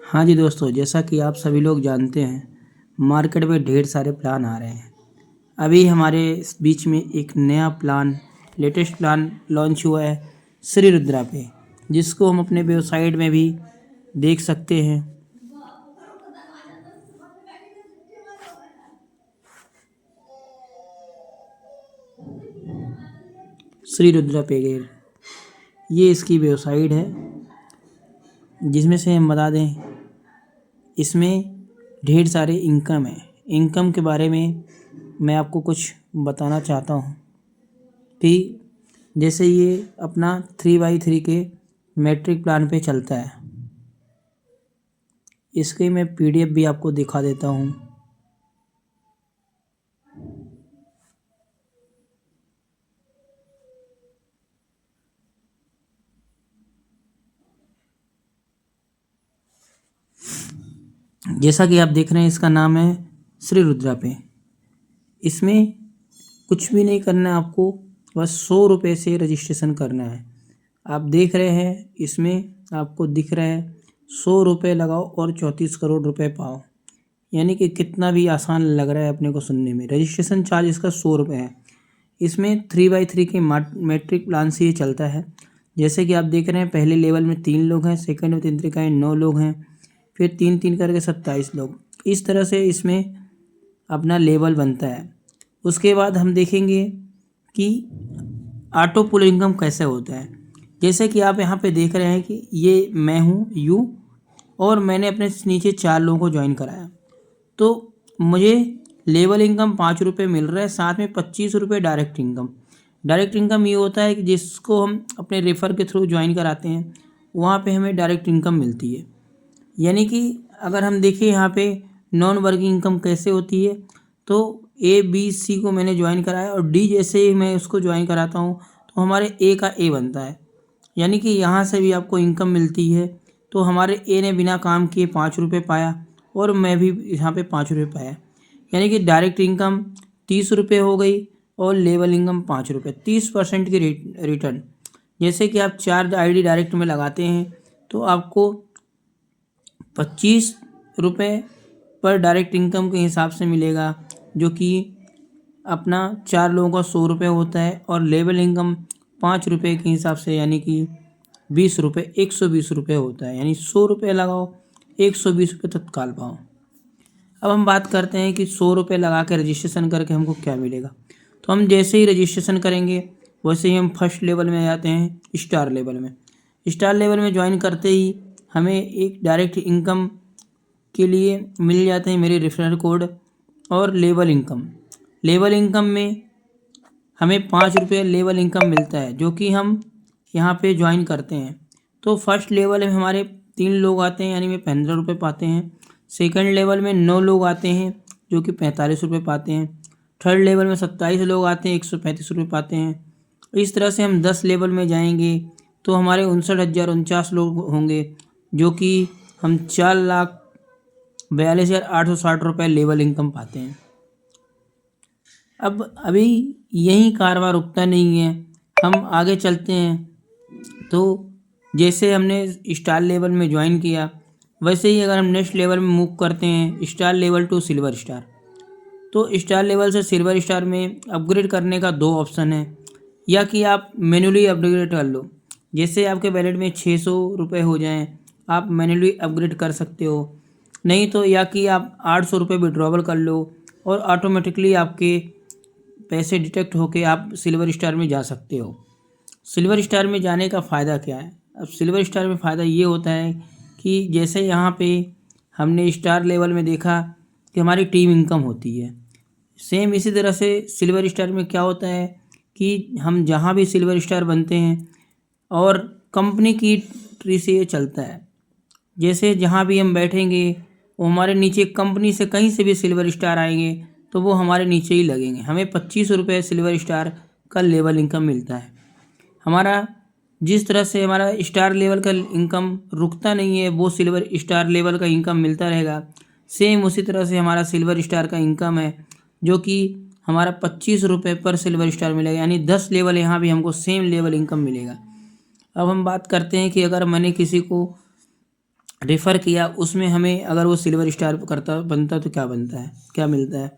हाँ जी दोस्तों, जैसा कि आप सभी लोग जानते हैं, मार्केट में ढेर सारे प्लान आ रहे हैं। अभी हमारे इस बीच में एक नया प्लान, लेटेस्ट प्लान लॉन्च हुआ है श्री रुद्रा पे, जिसको हम अपने वेबसाइट में भी देख सकते हैं। श्री रुद्रा पेगेर, ये इसकी वेबसाइट है, जिसमें से हम बता दें, इसमें ढेर सारे इनकम है। इनकम के बारे में मैं आपको कुछ बताना चाहता हूँ कि जैसे ये अपना 3x3 के मैट्रिक प्लान पे चलता है। इसके मैं PDF भी आपको दिखा देता हूँ। जैसा कि आप देख रहे हैं, इसका नाम है श्री रुद्रा पे। इसमें कुछ भी नहीं करना है आपको, बस 100 रुपये से रजिस्ट्रेशन करना है। आप देख रहे हैं, इसमें आपको दिख रहा है 100 रुपये लगाओ और 34 करोड़ रुपए पाओ। यानी कि कितना भी आसान लग रहा है अपने को सुनने में। रजिस्ट्रेशन चार्ज इसका 100 रुपये है। इसमें 3x3 के मैट्रिक प्लान से ये चलता है। जैसे कि आप देख रहे हैं, पहले लेवल में 3 लोग हैं, सेकंड में 3 का 9 लोग हैं, फिर 3 करके 27 लोग। इस तरह से इसमें अपना लेवल बनता है। उसके बाद हम देखेंगे कि ऑटो पुल इनकम कैसे होता है। जैसे कि आप यहाँ पे देख रहे हैं कि ये मैं हूँ यू, और मैंने अपने नीचे 4 लोगों को ज्वाइन कराया, तो मुझे लेवल इनकम 5 रुपये मिल रहा है, साथ में 25 रुपये डायरेक्ट इनकम। डायरेक्ट इनकम ये होता है कि जिसको हम अपने रेफ़र के थ्रू ज्वाइन कराते हैं, वहाँ पे हमें डायरेक्ट इनकम मिलती है। यानी कि अगर हम देखें यहाँ पे नॉन वर्किंग इनकम कैसे होती है, तो A B C को मैंने ज्वाइन कराया और D जैसे ही मैं उसको ज्वाइन कराता हूँ तो हमारे A का A बनता है। यानी कि यहाँ से भी आपको इनकम मिलती है। तो हमारे A ने बिना काम किए 5 रुपये पाया और मैं भी यहाँ पे 5 रुपये पाया। यानी कि डायरेक्ट इनकम 30 रुपये हो गई और लेवल इनकम 5 रुपये, 30% की रिटर्न। जैसे कि आप 4 ID डायरेक्ट में लगाते हैं तो आपको 25 रुपये पर डायरेक्ट इनकम के हिसाब से मिलेगा, जो कि अपना 4 लोगों का 100 रुपये होता है। और लेवल इनकम 5 रुपये के हिसाब से, यानी कि 20 रुपये, 120 रुपये होता है। यानी 100 रुपये लगाओ, 120 रुपये तत्काल पाओ। अब हम बात करते हैं कि 100 रुपये लगा के रजिस्ट्रेशन करके हमको क्या मिलेगा। तो हम जैसे ही रजिस्ट्रेशन करेंगे, वैसे ही हम फर्स्ट लेवल में जाते हैं, स्टार लेवल में। स्टार लेवल में ज्वाइन करते ही हमें एक डायरेक्ट इनकम के लिए मिल जाते हैं मेरे रेफरल कोड और लेवल इनकम। लेवल इनकम में हमें 5 रुपये लेवल इनकम मिलता है, जो कि हम यहाँ पे ज्वाइन करते हैं। तो फर्स्ट लेवल में हमारे 3 लोग आते हैं, यानी में 15 रुपये पाते हैं। सेकंड लेवल में 9 लोग आते हैं, जो कि 45 रुपये पाते हैं। थर्ड लेवल में 27 लोग आते हैं, 135 रुपये पाते हैं। इस तरह से हम 10 लेवल में जाएंगे तो हमारे 59,049 लोग होंगे, जो कि हम 4,42,860 रुपये लेवल इनकम पाते हैं। अब अभी यही कारोबार रुकता नहीं है, हम आगे चलते हैं। तो जैसे हमने स्टार लेवल में ज्वाइन किया, वैसे ही अगर हम नेक्स्ट लेवल में मूव करते हैं, star level to silver star, तो स्टार लेवल से सिल्वर स्टार में अपग्रेड करने का 2 ऑप्शन है। या कि आप मैन्युअली अपग्रेड कर लो। जैसे आपके वैलेट में 600 रुपये हो जाएं, आप मैन्युअली अपग्रेड कर सकते हो। नहीं तो या कि आप 800 रुपये विड्रॉवल कर लो और ऑटोमेटिकली आपके पैसे डिटेक्ट होके आप सिल्वर स्टार में जा सकते हो। सिल्वर स्टार में जाने का फ़ायदा क्या है? अब सिल्वर स्टार में फ़ायदा ये होता है कि जैसे यहाँ पे हमने स्टार लेवल में देखा कि हमारी टीम इनकम होती है, सेम इसी तरह से सिल्वर स्टार में क्या होता है कि हम जहाँ भी सिल्वर स्टार बनते हैं और कंपनी की ट्री से ये चलता है। जैसे जहाँ भी हम बैठेंगे, वो हमारे नीचे कंपनी से कहीं से भी सिल्वर स्टार आएंगे तो वो हमारे नीचे ही लगेंगे। हमें 25 रुपये सिल्वर स्टार का लेवल इनकम मिलता है। हमारा जिस तरह से हमारा स्टार लेवल का इनकम रुकता नहीं है, वो सिल्वर स्टार लेवल का इनकम मिलता रहेगा। सेम उसी तरह से हमारा सिल्वर स्टार का इनकम है, जो कि हमारा 25 रुपये पर सिल्वर स्टार मिलेगा। यानी 10 लेवल यहाँ भी हमको सेम लेवल इनकम मिलेगा। अब हम बात करते हैं कि अगर मैंने किसी को रेफ़र किया, उसमें हमें अगर वो सिल्वर स्टार बनता तो क्या बनता है, क्या मिलता है।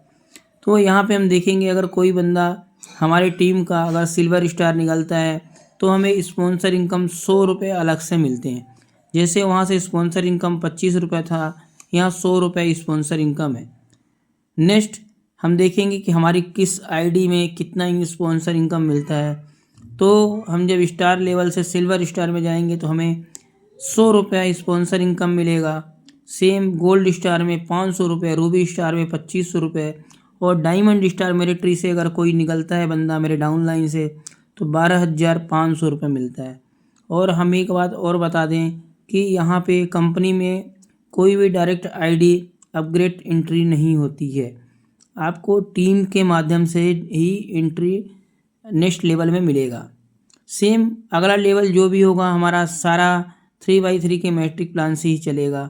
तो यहाँ पे हम देखेंगे अगर कोई बंदा हमारी टीम का अगर सिल्वर स्टार निकलता है तो हमें स्पॉन्सर इनकम 100 रुपये अलग से मिलते हैं। जैसे वहाँ से स्पॉन्सर इनकम 25 रुपये था, यहाँ 100 रुपये स्पॉन्सर इनकम है। नेक्स्ट हम देखेंगे कि हमारी किस आईडी में कितना स्पॉन्सर इनकम मिलता है। तो हम जब स्टार लेवल से सिल्वर स्टार में जाएंगे तो हमें 100 रुपया स्पॉन्सर इनकम मिलेगा। सेम गोल्ड स्टार में 500 रुपये, रूबी स्टार में 2500 रुपये और डायमंड स्टार मेरे ट्री से अगर कोई निकलता है बंदा मेरे डाउन लाइन से तो 12,500 रुपये मिलता है। और हम एक बात और बता दें कि यहाँ पे कंपनी में कोई भी डायरेक्ट आईडी अपग्रेड एंट्री नहीं होती है, आपको टीम के माध्यम से ही एंट्री नेक्स्ट लेवल में मिलेगा। सेम अगला लेवल जो भी होगा हमारा सारा 3x3 के मैट्रिक प्लान से ही चलेगा,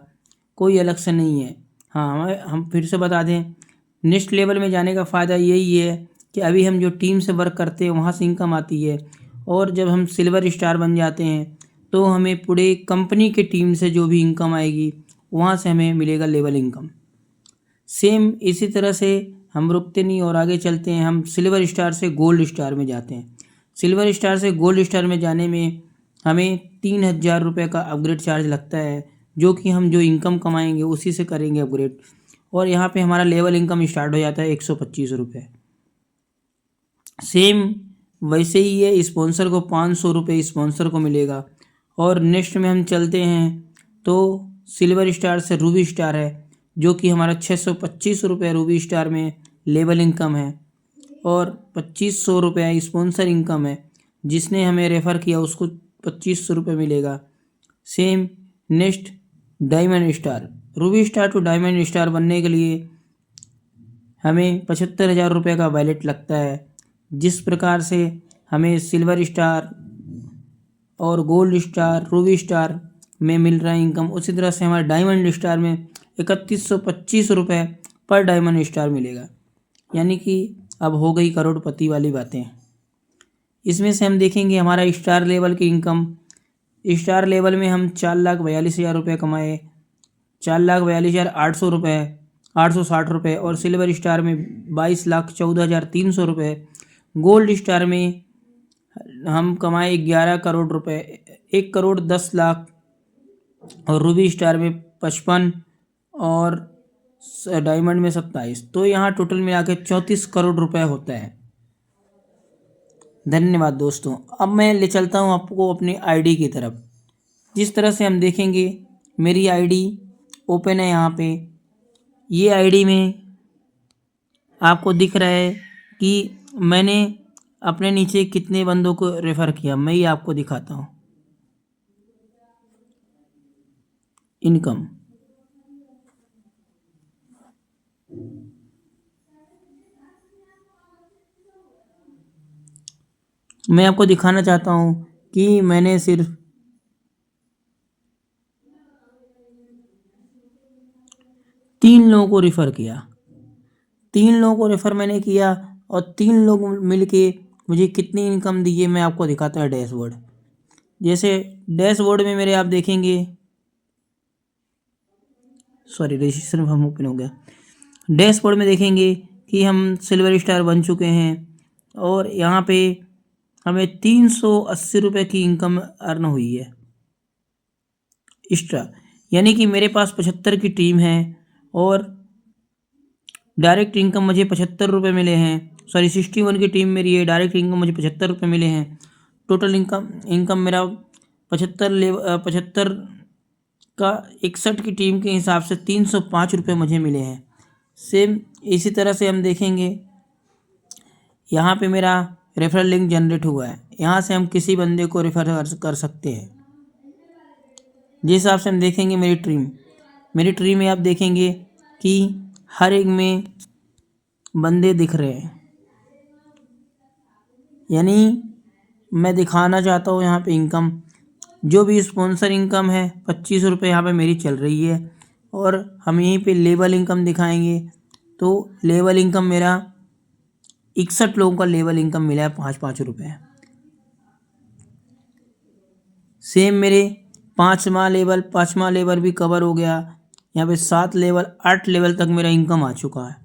कोई अलग से नहीं है। हाँ, हम फिर से बता दें, नेक्स्ट लेवल में जाने का फ़ायदा यही है कि अभी हम जो टीम से वर्क करते हैं वहाँ से इनकम आती है, और जब हम सिल्वर स्टार बन जाते हैं तो हमें पूरे कंपनी के टीम से जो भी इनकम आएगी वहाँ से हमें मिलेगा लेवल इनकम। सेम इसी तरह से हम रुकते नहीं और आगे चलते हैं, हम सिल्वर स्टार से गोल्ड स्टार में जाते हैं। सिल्वर स्टार से गोल्ड स्टार में जाने में हमें 3,000 रुपये का अपग्रेड चार्ज लगता है, जो कि हम जो इनकम कमाएंगे उसी से करेंगे अपग्रेड। और यहाँ पे हमारा लेवल इनकम स्टार्ट हो जाता है 125 रुपये। सेम वैसे ही है, स्पॉन्सर को 500 रुपये स्पॉन्सर को मिलेगा। और नेक्स्ट में हम चलते हैं तो सिल्वर स्टार से रूबी स्टार है, जो कि हमारा 625 रुपये रूबी स्टार में लेवल इनकम है और 2500 रुपये स्पॉन्सर इनकम है। जिसने हमें रेफ़र किया उसको 2500 रुपये मिलेगा। Same next diamond star, ruby star to diamond star बनने के लिए हमें 75,000 रुपये का वैलेट लगता है। जिस प्रकार से हमें सिल्वर स्टार और गोल्ड स्टार, रूबी स्टार में मिल रहा है इनकम, उसी तरह से हमारे डायमंड स्टार में 3125 रुपये पर डायमंड स्टार मिलेगा। यानी कि अब हो गई करोड़पति वाली बातें। इसमें से हम देखेंगे हमारा स्टार लेवल की इनकम। स्टार लेवल में हम 4,42,000 रुपये कमाए, 4,42,800 रुपये, 860 रुपये। और सिल्वर स्टार में 22,14,300 रुपये। गोल्ड स्टार में हम कमाए 11 करोड़ रुपये, 1,10,00,000। और रूबी स्टार में 55 और डायमंड में 27। तो यहाँ टोटल मिला के 34 करोड़ रुपए होता है। धन्यवाद दोस्तों। अब मैं ले चलता हूँ आपको अपनी आईडी की तरफ। जिस तरह से हम देखेंगे मेरी आईडी ओपन है यहाँ पे। ये आईडी में आपको दिख रहा है कि मैंने अपने नीचे कितने बंदों को रेफ़र किया, मैं ये आपको दिखाता हूँ। इनकम मैं आपको दिखाना चाहता हूँ कि मैंने सिर्फ 3 लोगों को रेफ़र किया। 3 लोगों को रेफ़र मैंने किया और 3 लोग मिलके मुझे कितनी इनकम दी है मैं आपको दिखाता हूँ डैशबोर्ड। जैसे डैशबोर्ड में मेरे आप देखेंगे, सॉरी रजिस्ट्रेशन फॉर्म ओपन हो गया। डैशबोर्ड में देखेंगे कि हम सिल्वर स्टार बन चुके हैं और यहाँ पे हमें 380 रुपये की इनकम अर्न हुई है एक्स्ट्रा। यानी कि मेरे पास 75 की टीम है और डायरेक्ट इनकम मुझे 75 रुपये मिले हैं। सॉरी 61 की टीम मेरी है, डायरेक्ट इनकम मुझे 75 रुपये मिले हैं। टोटल इनकम मेरा 75 का 61 की टीम के हिसाब से 305 रुपये मुझे मिले हैं। सेम इसी तरह से हम देखेंगे यहाँ पे मेरा रेफरल लिंक जनरेट हुआ है। यहाँ से हम किसी बंदे को रेफर कर सकते हैं। जिस हिसाब से हम देखेंगे मेरी ट्री में आप देखेंगे कि हर एक में बंदे दिख रहे हैं। यानी मैं दिखाना चाहता हूँ यहाँ पे इनकम जो भी स्पॉन्सर इनकम है 25 रुपये यहाँ पे मेरी चल रही है। और हम यहीं पे लेवल इनकम दिखाएंगे तो लेवल इनकम मेरा 61 लोगों का लेवल इनकम मिला है 5-5 रुपये। सेम मेरे पाँचवा लेवल भी कवर हो गया। यहाँ पे 7 लेवल 8 लेवल तक मेरा इनकम आ चुका है।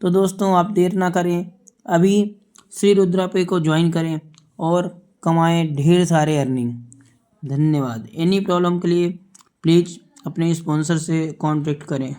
तो दोस्तों आप देर ना करें, अभी श्री रुद्रा पे को ज्वाइन करें और कमाएं ढेर सारे अर्निंग। धन्यवाद। एनी प्रॉब्लम के लिए प्लीज़ अपने स्पॉन्सर से कांटेक्ट करें।